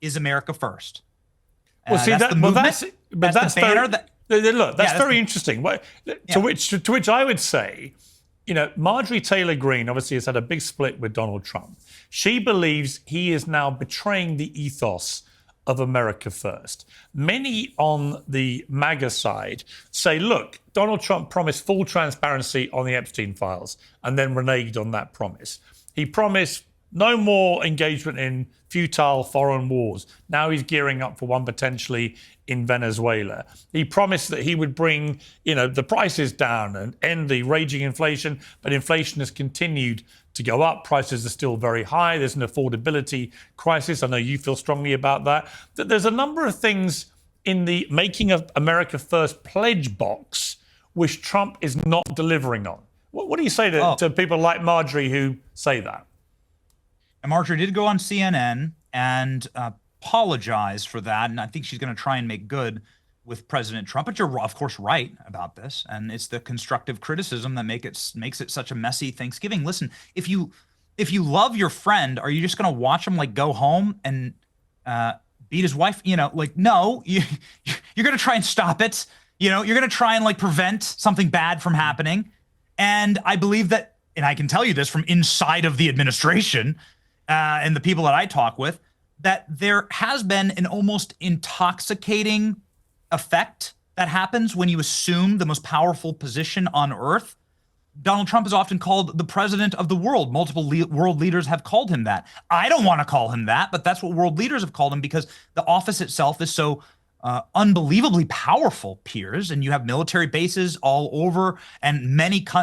is America first. Well, see that's that, the movement. that's the banner. Look, that's very interesting. To which I would say, Marjorie Taylor Greene obviously has had a big split with Donald Trump. She believes he is now betraying the ethos of America first. Many on the MAGA side say, look, Donald Trump promised full transparency on the Epstein files and then reneged on that promise. He promised no more engagement in futile foreign wars. Now he's gearing up for one potentially in Venezuela. He promised that he would bring, the prices down and end the raging inflation, but inflation has continued to go up. Prices are still very high. There's an affordability crisis. I know you feel strongly about that. There's a number of things in the Making of America First pledge box which Trump is not delivering on. What do you say to people like Marjorie who say that? And Marjorie did go on CNN and apologize for that, and I think she's going to try and make good with President Trump. But you're, of course, right about this, and it's the constructive criticism that makes it such a messy Thanksgiving. Listen, if you love your friend, are you just going to watch him go home and beat his wife? No, you're going to try and stop it. You're going to try and prevent something bad from happening. And I believe that, and I can tell you this from inside of the administration. And the people that I talk with, that there has been an almost intoxicating effect that happens when you assume the most powerful position on earth. Donald Trump is often called the president of the world. Multiple world leaders have called him that. I don't want to call him that, but that's what world leaders have called him because the office itself is so unbelievably powerful, Piers, and you have military bases all over, and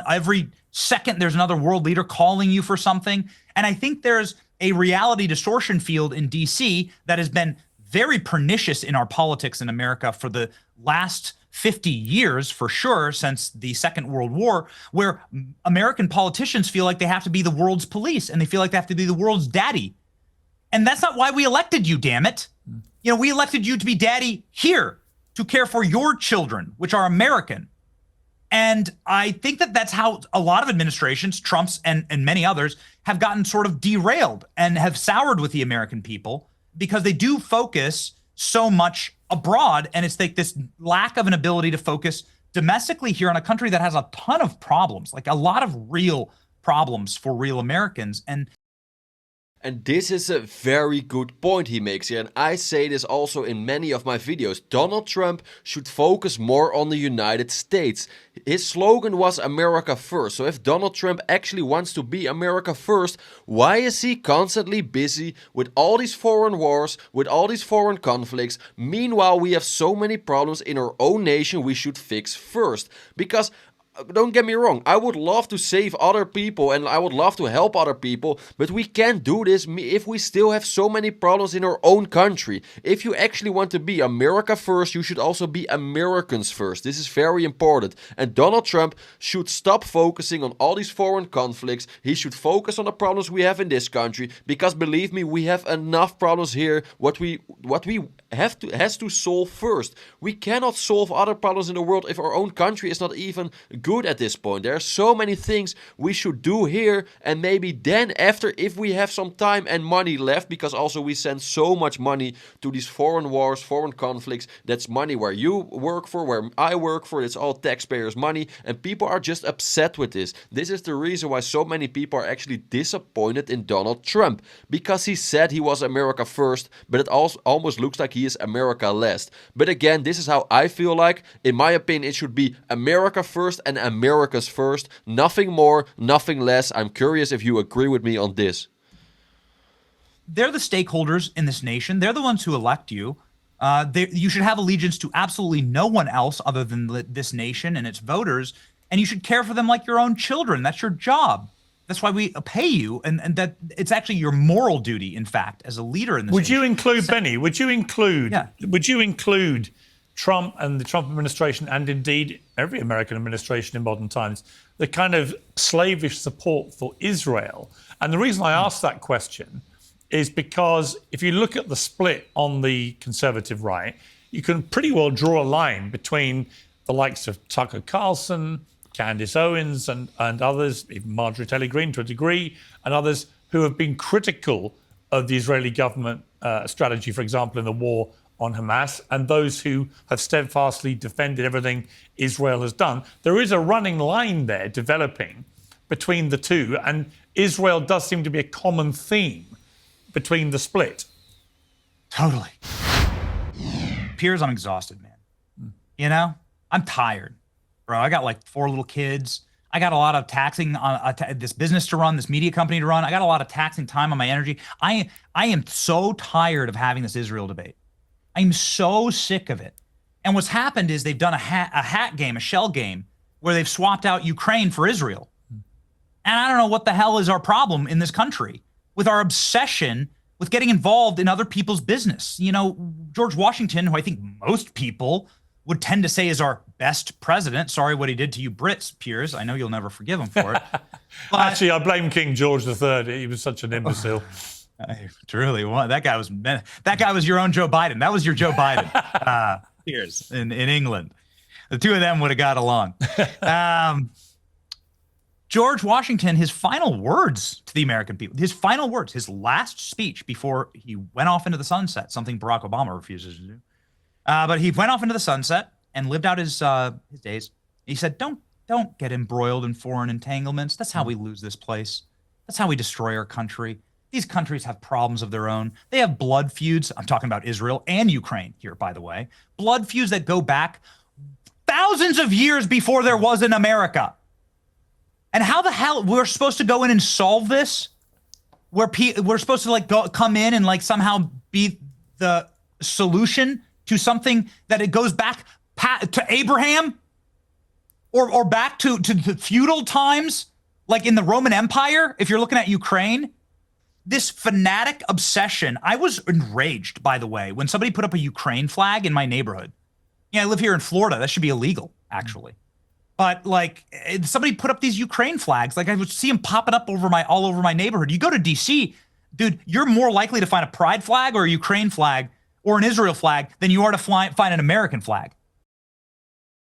every second there's another world leader calling you for something. And I think there's a reality distortion field in DC that has been very pernicious in our politics in America for the last 50 years, for sure, since the Second World War, where American politicians feel like they have to be the world's police and they feel like they have to be the world's daddy. And that's not why we elected you, damn it. We elected you to be daddy here, to care for your children, which are American. And I think that that's how a lot of administrations, Trump's and many others, have gotten sort of derailed and have soured with the American people because they do focus so much abroad. And it's this lack of an ability to focus domestically here in a country that has a ton of problems, a lot of real problems for real Americans. And this is a very good point he makes here, and I say this also in many of my videos. Donald Trump should focus more on the United States. His slogan was America First. So if Donald Trump actually wants to be America First, why is he constantly busy with all these foreign wars, with all these foreign conflicts? Meanwhile, we have so many problems in our own nation we should fix first. Because don't get me wrong, I would love to save other people and I would love to help other people, but we can't do this if we still have so many problems in our own country. If you actually want to be America first, you should also be Americans first. This is very important. And Donald Trump should stop focusing on all these foreign conflicts. He should focus on the problems we have in this country, because believe me, we have enough problems here. What we has to solve first. We cannot solve other problems in the world if our own country is not even good at this point. There are so many things we should do here, and maybe then after, if we have some time and money left, because also we send so much money to these foreign wars, foreign conflicts. That's money where you work for, where I work for. It's all taxpayers' money, and people are just upset with this. This is the reason why so many people are actually disappointed in Donald Trump, because he said he was America first, but it also almost looks like he is America last. But again, this is how I feel like. In my opinion, it should be America first and America's first. Nothing more, nothing less. I'm curious if you agree with me on this. They're the stakeholders in this nation. They're the ones who elect you. You should have allegiance to absolutely no one else other than this nation and its voters. And you should care for them like your own children. That's your job. That's why we pay you, and that it's actually your moral duty, in fact, as a leader in this. Would you include, Benny? Would you include Trump and the Trump administration, and indeed every American administration in modern times, the kind of slavish support for Israel? And the reason I ask that question is because if you look at the split on the conservative right, you can pretty well draw a line between the likes of Tucker Carlson, Candace Owens and others, even Marjorie Taylor Greene to a degree, and others who have been critical of the Israeli government strategy, for example, in the war on Hamas, and those who have steadfastly defended everything Israel has done. There is a running line there developing between the two, and Israel does seem to be a common theme between the split. Totally. Piers, I'm exhausted, man. You know, I'm tired, bro. I got like 4 little kids. I got a lot of taxing on this business to run, this media company to run. I got a lot of taxing time on my energy. I am so tired of having this Israel debate. I'm so sick of it. And what's happened is they've done a hat game, a shell game, where they've swapped out Ukraine for Israel. And I don't know what the hell is our problem in this country with our obsession with getting involved in other people's business. You know, George Washington, who I think most people would tend to say is our best president. Sorry what he did to you Brits, Piers. I know you'll never forgive him for it. But, actually, I blame King George III. He was such an imbecile. Truly, that guy was your own Joe Biden. That was your Joe Biden, Piers, in England. The two of them would have got along. George Washington, his final words to the American people, his final words, his last speech before he went off into the sunset, something Barack Obama refuses to do. But he went off into the sunset and lived out his days. He said, don't get embroiled in foreign entanglements. That's how we lose this place. That's how we destroy our country. These countries have problems of their own. They have blood feuds. I'm talking about Israel and Ukraine here, by the way. Blood feuds that go back thousands of years before there was an America. And how the hell we're supposed to go in and solve this? We're supposed to come in and somehow be the solution to something that it goes back to Abraham or back to the feudal times, like in the Roman Empire, if you're looking at Ukraine. This fanatic obsession. I was enraged, by the way, when somebody put up a Ukraine flag in my neighborhood. Yeah, I live here in Florida. That should be illegal, actually. But somebody put up these Ukraine flags. I would see them popping up all over my neighborhood. You go to DC, dude, you're more likely to find a pride flag or a Ukraine flag or an Israel flag than you are to find an American flag.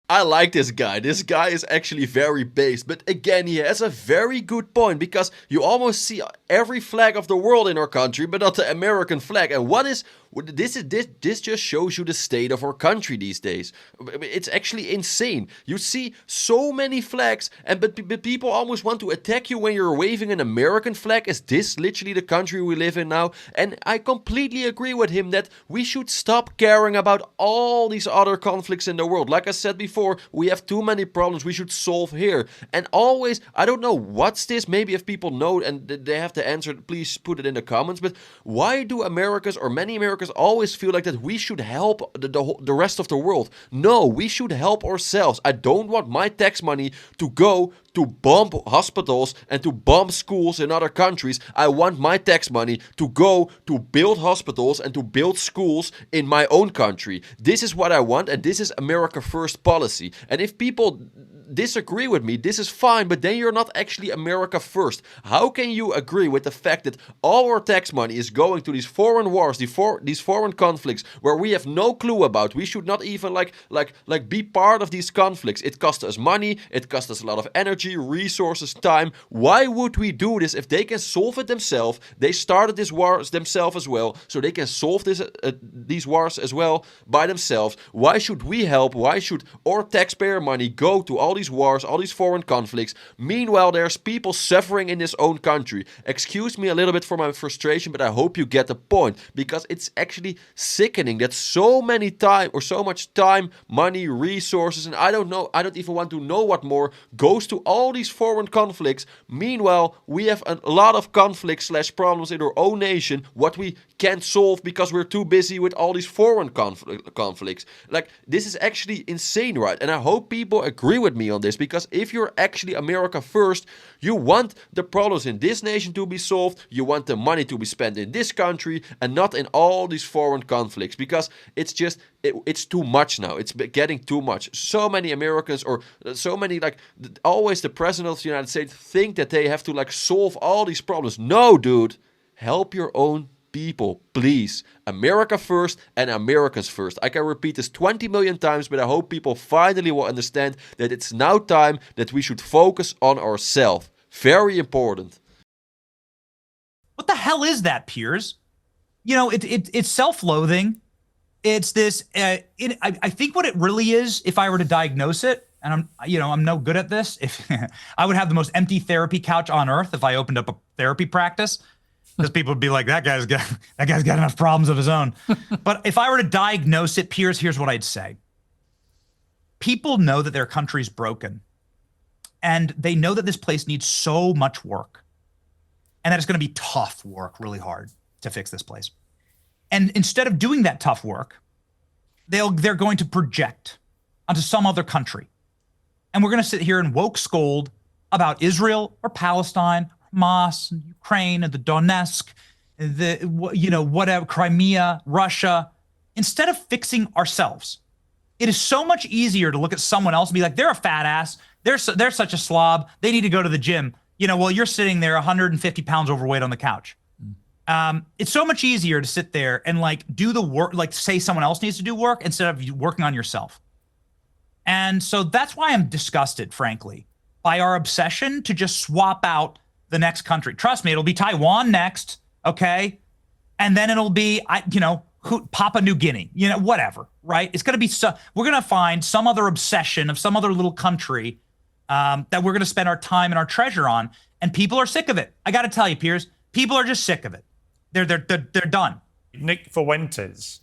I like this guy. This guy is actually very based. But again, he has a very good point, because you almost see every flag of the world in our country, but not the American flag. And this just shows you the state of our country these days. It's actually insane. You see so many flags, but people almost want to attack you when you're waving an American flag. Is this literally the country we live in now? And I completely agree with him that we should stop caring about all these other conflicts in the world. Like I said before, we have too many problems we should solve here. And always, I don't know what's this. Maybe if people know and they have to answer, please put it in the comments. But why do Americans, or many Americans, always feel like that we should help the rest of the world? No, we should help ourselves. I don't want my tax money to go to bomb hospitals and to bomb schools in other countries. I want my tax money to go to build hospitals and to build schools in my own country. This is what I want, and this is America First policy. And if people disagree with me, this is fine, but then you're not actually America First. How can you agree with the fact that all our tax money is going to these foreign wars, these foreign conflicts where we have no clue about? We should not even be part of these conflicts. It costs us money, it costs us a lot of energy, resources, time. Why would we do this if they can solve it themselves? They started this wars themselves as well, so they can solve these wars as well by themselves. Why should we help? Why should our taxpayer money go to all these wars, all these foreign conflicts? Meanwhile, there's people suffering in this own country. Excuse me a little bit for my frustration, but I hope you get the point, because it's actually sickening that so much time, money, resources, and I don't even want to know what more, goes to all these foreign conflicts. Meanwhile, we have a lot of conflicts / problems in our own nation, what we can't solve because we're too busy with all these foreign conflicts. This is actually insane, right? And I hope people agree with me on this, because if you're actually America First, you want the problems in this nation to be solved, you want the money to be spent in this country and not in all these foreign conflicts, because it's too much now. It's getting too much. So many Americans, or so many, always the president of the United States think that they have to solve all these problems. No, dude, help your own people, please. America first and Americans first. I can repeat this 20 million times, but I hope people finally will understand that it's now time that we should focus on ourselves. Very important. What the hell is that, Piers? it's self-loathing. It's this. I think what it really is, if I were to diagnose it, and I'm no good at this. If I would have the most empty therapy couch on earth if I opened up a therapy practice, because people would be like, that guy's got enough problems of his own. But if I were to diagnose it, Piers, here's what I'd say. People know that their country's broken, and they know that this place needs so much work, and that it's going to be tough work, really hard to fix this place. And instead of doing that tough work, they're going to project onto some other country. And we're going to sit here and woke scold about Israel or Palestine, Hamas, and Ukraine, and the Donetsk, whatever, Crimea, Russia, instead of fixing ourselves. It is so much easier to look at someone else and be like, they're a fat ass. They're such a slob. They need to go to the gym. While you're sitting there 150 pounds overweight on the couch. It's so much easier to sit there and do the work, say someone else needs to do work instead of you working on yourself. And so that's why I'm disgusted, frankly, by our obsession to just swap out the next country. Trust me, it'll be Taiwan next, okay? And then it'll be, Papua New Guinea, whatever, right? It's going to be, we're going to find some other obsession of some other little country that we're going to spend our time and our treasure on. And people are sick of it. I got to tell you, Piers, people are just sick of it. They're done. Nick Fuentes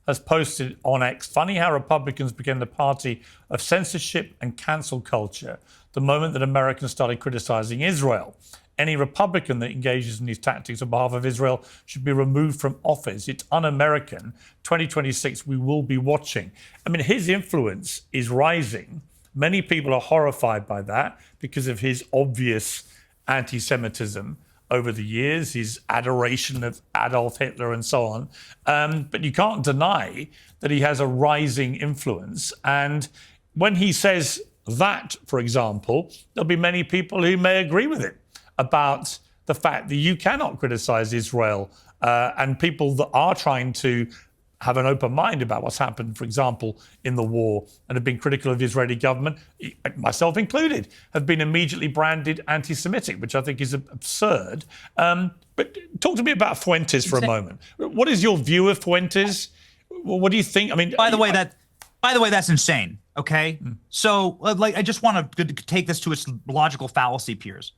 has posted on X, funny how Republicans became the party of censorship and cancel culture the moment that Americans started criticizing Israel. Any Republican that engages in these tactics on behalf of Israel should be removed from office. It's un-American. 2026, we will be watching. I mean, his influence is rising. Many people are horrified by that because of his obvious anti-Semitism over the years, his adoration of Adolf Hitler and so on. But you can't deny that he has a rising influence. And when he says that, for example, there'll be many people who may agree with it about the fact that you cannot criticize Israel, and people that are trying to have an open mind about what's happened, for example, in the war, and have been critical of the Israeli government, myself included, have been immediately branded anti-Semitic, which I think is absurd. But talk to me about Fuentes for a moment. What is your view of Fuentes? What do you think? I mean, by the way, that's insane. Okay, so I just want to take this to its logical fallacy, Piers.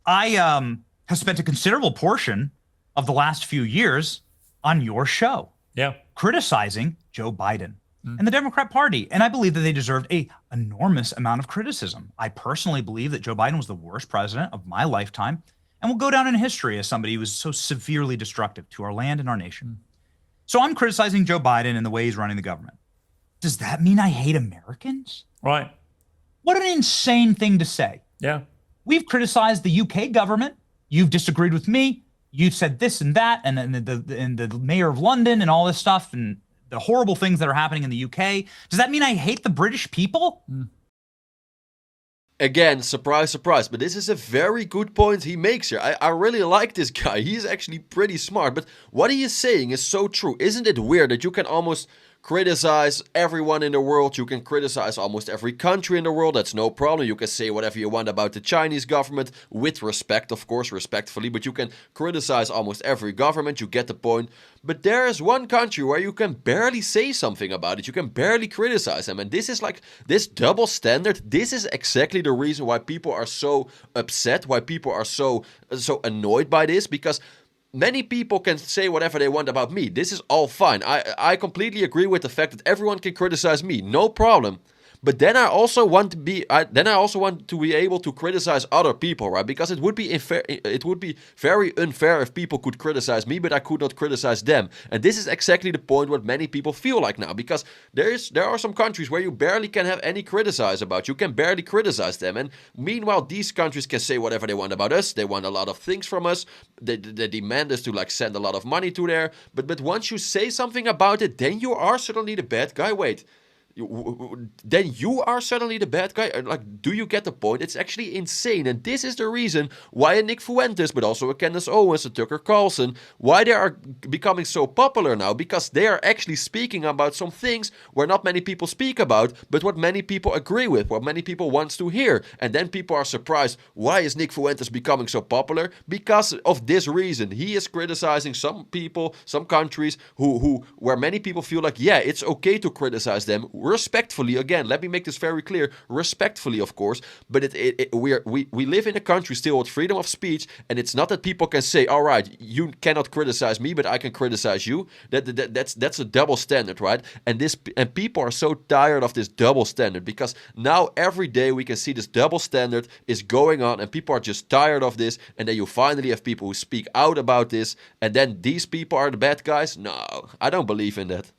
I have spent a considerable portion of the last few years on your show, criticizing Joe Biden and the Democrat Party, and I believe that they deserved an enormous amount of criticism. I personally believe that Joe Biden was the worst president of my lifetime, and will go down in history as somebody who was so severely destructive to our land and our nation. So I'm criticizing Joe Biden and the way he's running the government. Does that mean I hate Americans? Right. What an insane thing to say. Yeah. We've criticized the UK government. You've disagreed with me. You've said this and that, and the mayor of London and all this stuff, and the horrible things that are happening in the UK. Does that mean I hate the British people? Again, surprise, surprise, but this is a very good point he makes here. I really like this guy. He's actually pretty smart, but what he is saying is so true. Isn't it weird that you can almost criticize everyone in the world? You can criticize almost every country in the world. That's no problem. You can say whatever you want about the Chinese government with respect, of course, respectfully, but you can criticize almost every government. You get the point. But there is one country where you can barely say something about it. You can barely criticize them. And this is like this double standard. This is exactly the reason why people are so upset, why people are so annoyed by this, because many people can say whatever they want about me. This is all fine. I completely agree with the fact that everyone can criticize me. No problem. But then I also want to be able to criticize other people, right? Because it would be unfair. It would be very unfair if people could criticize me, but I could not criticize them. And this is exactly the point what many people feel like now, because there are some countries where you barely can have any criticize about. You can barely criticize them, and meanwhile these countries can say whatever they want about us. They want a lot of things from us. They demand us to send a lot of money to there. But once you say something about it, then you are suddenly the bad guy. Wait. then you are suddenly the bad guy. Like, do you get the point? It's actually insane. And this is the reason why a Nick Fuentes, but also a Candace Owens, a Tucker Carlson, why they are becoming so popular now. Because they are actually speaking about some things where not many people speak about, but what many people agree with, what many people wants to hear. And then people are surprised, why is Nick Fuentes becoming so popular? Because of this reason. He is criticizing some people, some countries where many people feel like, yeah, it's okay to criticize them respectfully. Again, let me make this very clear, respectfully, of course. But we live in a country still with freedom of speech, and it's not that people can say, all right, you cannot criticize me, but I can criticize you. That's a double standard, right? And people are so tired of this double standard, because now every day we can see this double standard is going on, and people are just tired of this. And then you finally have people who speak out about this, and then these people are the bad guys. No, I don't believe in that.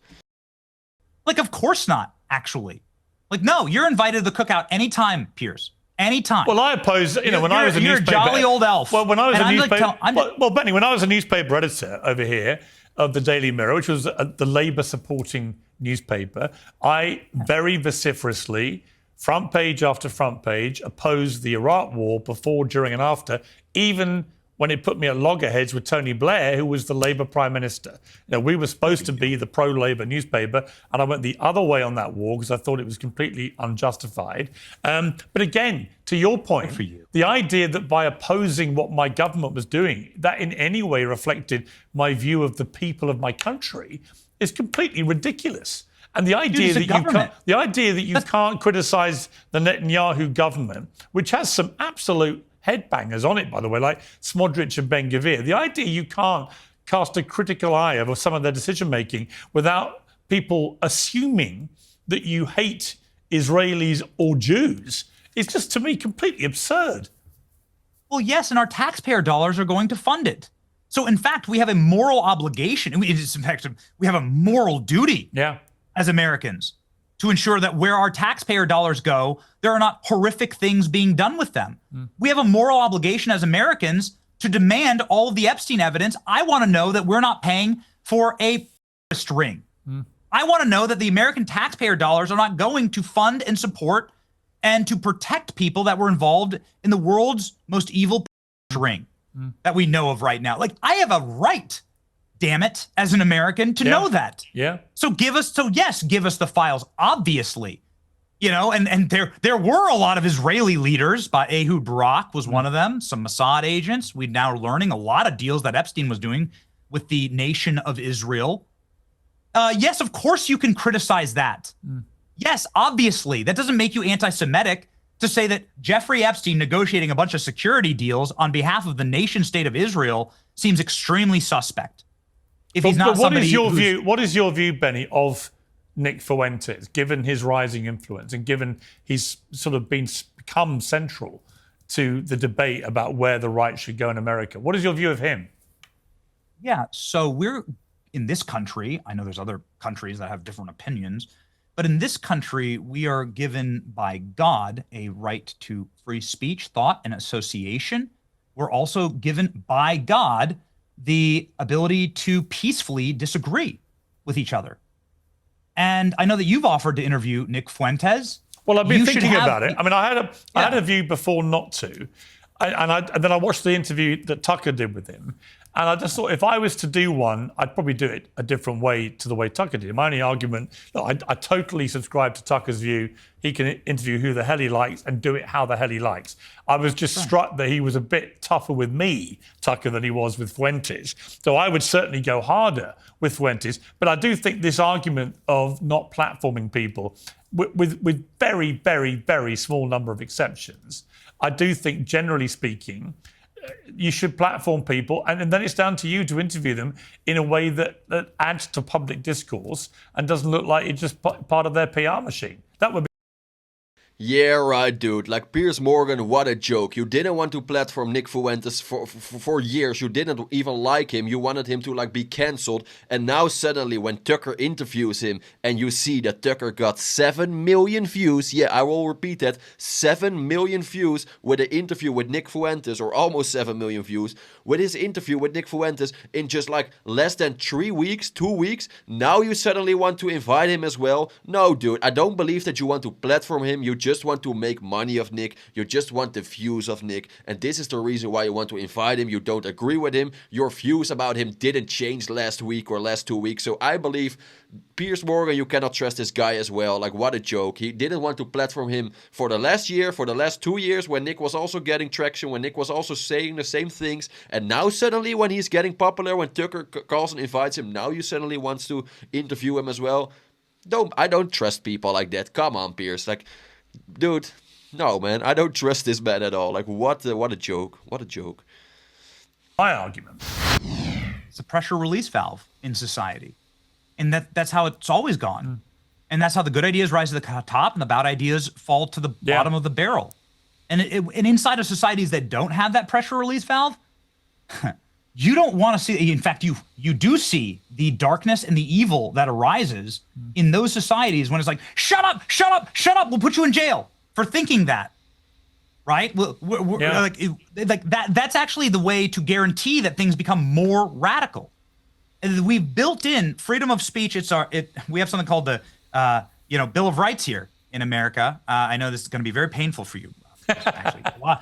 Like, of course not, actually. Like, no, you're invited to the cookout anytime, Piers. Anytime. Well, I oppose, when I was a you're newspaper... You're a jolly old elf. Well, when I was a I'm newspaper... like, Benny, when I was a newspaper editor over here of the Daily Mirror, which was the Labour-supporting newspaper, I very vociferously, front page after front page, opposed the Iraq war before, during and after, even when it put me at loggerheads with Tony Blair, who was the Labour Prime Minister. We were supposed to be the pro-Labour newspaper, and I went the other way on that war because I thought it was completely unjustified. But again, to your point, the idea that by opposing what my government was doing, that in any way reflected my view of the people of my country is completely ridiculous. And the idea that you can't criticize the Netanyahu government, which has some absolute headbangers on it, by the way, like Smodrich and Ben-Gvir. The idea you can't cast a critical eye over some of their decision-making without people assuming that you hate Israelis or Jews is just, to me, completely absurd. Well, yes, and our taxpayer dollars are going to fund it. So, in fact, we have a moral obligation. In fact, we have a moral duty as Americans to ensure that where our taxpayer dollars go, there are not horrific things being done with them. We have a moral obligation as Americans to demand all of the Epstein evidence. I want to know that we're not paying for a terrorist ring. I want to know that the American taxpayer dollars are not going to fund and support and to protect people that were involved in the world's most evil ring that we know of right now. Like, I have a right, damn it, as an American to know that. So give us the files, obviously. And there were a lot of Israeli leaders, but Ehud Barak was one of them, some Mossad agents. We're now learning a lot of deals that Epstein was doing with the nation of Israel. Yes, of course you can criticize that. Yes, obviously. That doesn't make you anti-Semitic to say that Jeffrey Epstein negotiating a bunch of security deals on behalf of the nation state of Israel seems extremely suspect. What is your view, Benny, of Nick Fuentes, given his rising influence and given he's sort of become central to the debate about where the right should go in America? What is your view of him? Yeah, so we're in this country, I know there's other countries that have different opinions, but in this country, we are given by God a right to free speech, thought, and association. We're also given by God the ability to peacefully disagree with each other. And I know that you've offered to interview Nick Fuentes. Well, I've been thinking about it. I mean, I had a view before not to. And then I watched the interview that Tucker did with him. And I just thought if I was to do one, I'd probably do it a different way to the way Tucker did. My only argument, look, I totally subscribe to Tucker's view. He can interview who the hell he likes and do it how the hell he likes. I was just struck that he was a bit tougher with me, Tucker, than he was with Fuentes. So I would certainly go harder with Fuentes. But I do think this argument of not platforming people, with very, very, very small number of exceptions, I do think, generally speaking, you should platform people, and then it's down to you to interview them in a way that adds to public discourse and doesn't look like it's just part of their PR machine. That would be... Yeah, right, dude. Like, Piers Morgan, what a joke. You didn't want to platform Nick Fuentes for years. You didn't even like him. You wanted him to, like, be cancelled. And now suddenly when Tucker interviews him and you see that Tucker got 7 million views. Yeah, I will repeat that. 7 million views with an interview with Nick Fuentes, or almost 7 million views with his interview with Nick Fuentes in just, like, less than 3 weeks, 2 weeks. Now you suddenly want to invite him as well. No, dude, I don't believe that you want to platform him. You just want to make money of Nick. You just want the views of Nick. And this is the reason why you want to invite him. You don't agree with him. Your views about him didn't change last week or last 2 weeks. So I believe Piers Morgan, you cannot trust this guy as well. Like, what a joke. He didn't want to platform him for the last year, for the last 2 years, when Nick was also getting traction, when Nick was also saying the same things. And now suddenly when he's getting popular, when Tucker calls and invites him, now you suddenly wants to interview him as well. I don't trust people like that. Come on, Piers. Like, dude, no, man. I don't trust this man at all. Like, what a joke. What a joke. My argument. It's a pressure release valve in society. And that's how it's always gone. And that's how the good ideas rise to the top and the bad ideas fall to the bottom of the barrel. And inside of societies that don't have that pressure release valve, you don't want to see, in fact, you do see the darkness and the evil that arises in those societies when it's like, shut up, shut up, shut up, we'll put you in jail for thinking that, right? Like that's actually the way to guarantee that things become more radical. And we've built in freedom of speech. We have something called the Bill of Rights here in America. I know this is going to be very painful for you. Actually, a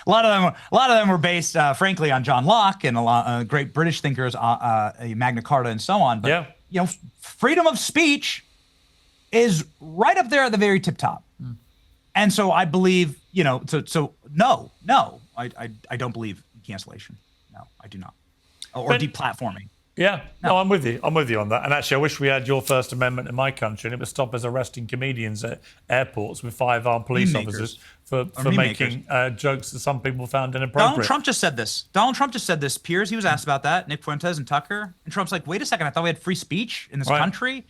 lot of them were based, frankly, on John Locke and a lot of great British thinkers, Magna Carta and so on. But freedom of speech is right up there at the very tip top. And so I believe, no, I don't believe in cancellation. No, I do not, or deplatforming. Yeah, no, I'm with you. I'm with you on that. And actually, I wish we had your First Amendment in my country, and it would stop us arresting comedians at airports with 5 armed police officers for making jokes that some people found inappropriate. Donald Trump just said this. Piers, he was asked about that. Nick Fuentes and Tucker. And Trump's like, wait a second, I thought we had free speech in this country.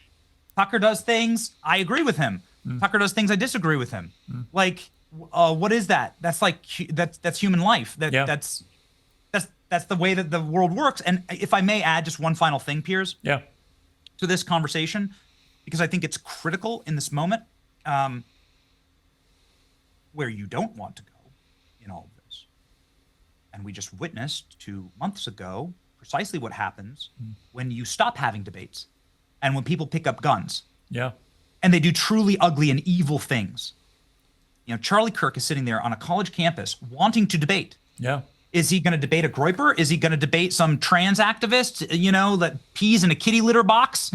Tucker does things, I agree with him. Tucker does things, I disagree with him. Like, what is that? That's like, that's human life. That's the way that the world works. And if I may add just one final thing, Piers, to this conversation, because I think it's critical in this moment, where you don't want to go in all of this. And we just witnessed 2 months ago precisely what happens when you stop having debates and when people pick up guns. Yeah. And they do truly ugly and evil things. Charlie Kirk is sitting there on a college campus wanting to debate. Yeah. Is he going to debate a groyper? Is he going to debate some trans activist, that pees in a kitty litter box?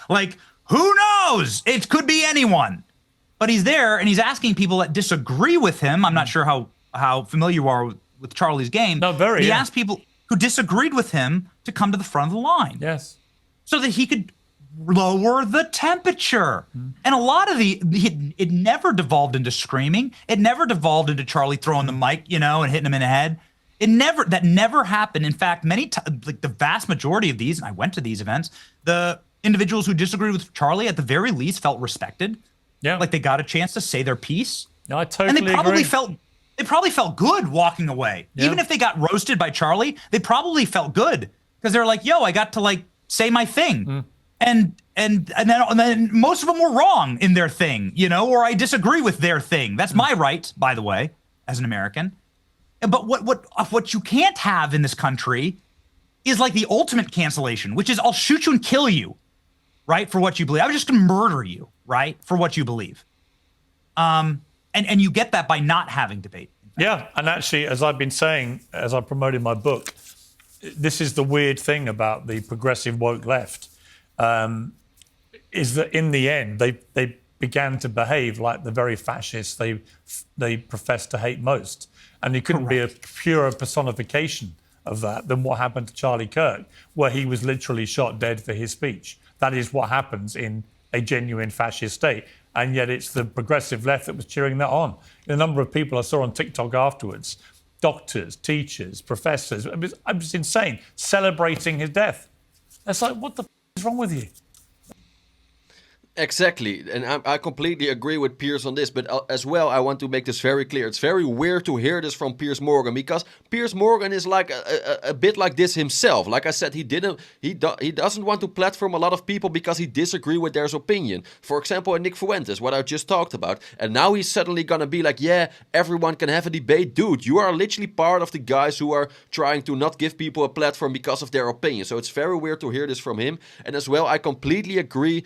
Like, who knows? It could be anyone. But he's there and he's asking people that disagree with him. I'm not sure how familiar you are with Charlie's game. No, very. He asked people who disagreed with him to come to the front of the line. Yes. So that he could lower the temperature. And a lot of it never devolved into screaming. It never devolved into Charlie throwing the mic, and hitting him in the head. That never happened. In fact, like the vast majority of these, and I went to these events, the individuals who disagreed with Charlie at the very least felt respected. Yeah. Like they got a chance to say their piece. No, I totally agree. And they probably felt good walking away. Yeah. Even if they got roasted by Charlie, they probably felt good because they're like, yo, I got to like say my thing. And then most of them were wrong in their thing, or I disagree with their thing. That's my right, by the way, as an American. But what you can't have in this country is like the ultimate cancellation, which is I'll shoot you and kill you, right, for what you believe. I'm just going to murder you, right, for what you believe. And you get that by not having debate. Yeah, and actually, as I've been saying, as I promoted my book, this is the weird thing about the progressive woke left, is that in the end, they began to behave like the very fascists they profess to hate most. And it couldn't be a purer personification of that than what happened to Charlie Kirk, where he was literally shot dead for his speech. That is what happens in a genuine fascist state. And yet it's the progressive left that was cheering that on. The number of people I saw on TikTok afterwards, doctors, teachers, professors, it was insane, celebrating his death. It's like, what the is wrong with you? Exactly, and I completely agree with Piers on this, but as well, I want to make this very clear. It's very weird to hear this from Piers Morgan, because Piers Morgan is like a bit like this himself. Like I said, he doesn't want to platform a lot of people because he disagree with their opinion. For example, Nick Fuentes, what I just talked about, and now he's suddenly gonna be like, yeah, everyone can have a debate. Dude, you are literally part of the guys who are trying to not give people a platform because of their opinion. So it's very weird to hear this from him. And as well, I completely agree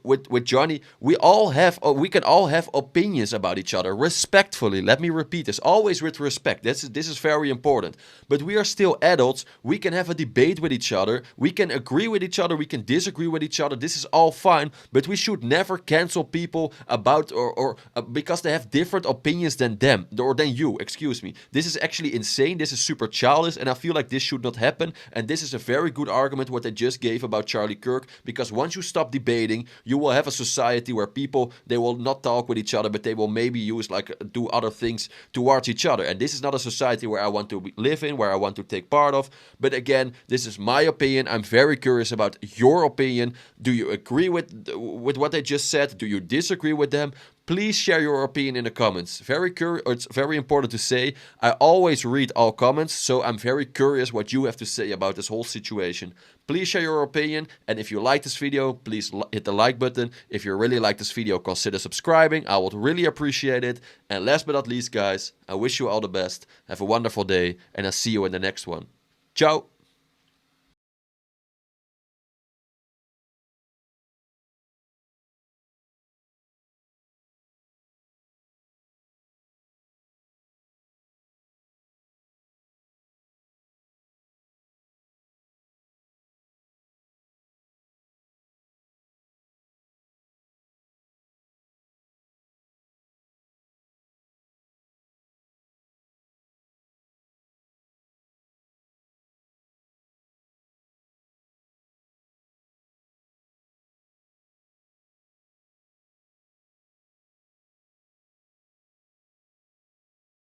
with Johnny. We can all have opinions about each other respectfully. Let me repeat this, always with respect. This is very important. But we are still adults. We can have a debate with each other. We can agree with each other. We can disagree with each other. This is all fine. But we should never cancel people about or because they have different opinions than them or than you. Excuse me. This is actually insane. This is super childish, and I feel like this should not happen. And this is a very good argument what they just gave about Charlie Kirk, because once you stop debating, you will have a society where people, they will not talk with each other, but they will maybe do other things towards each other. And this is not a society where I want to live in, where I want to take part of. But again, this is my opinion. I'm very curious about your opinion. Do you agree with what they just said? Do you disagree with them? Please share your opinion in the comments. It's very important to say. I always read all comments, so I'm very curious what you have to say about this whole situation. Please share your opinion, and if you like this video, please hit the like button. If you really like this video, consider subscribing. I would really appreciate it. And last but not least, guys, I wish you all the best. Have a wonderful day, and I'll see you in the next one. Ciao!